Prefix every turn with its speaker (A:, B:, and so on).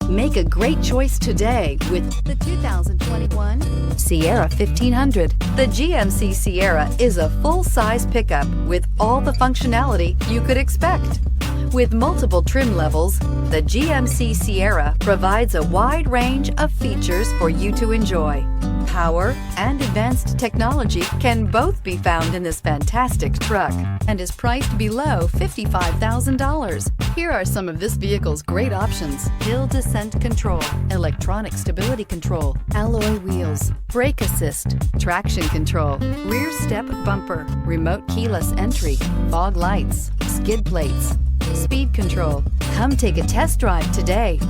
A: Make a great choice today with the 2021 Sierra 1500. The GMC Sierra is a full-size pickup with all the functionality you could expect. With multiple trim levels, the GMC Sierra provides a wide range of features for you to enjoy. Power and advanced technology can both be found in this fantastic truck and is priced below $55,000. Here are some of this vehicle's great options: hill descent control, electronic stability control, alloy wheels, brake assist, traction control, rear step bumper, remote keyless entry, fog lights, skid plates, speed control. Come take a test drive today.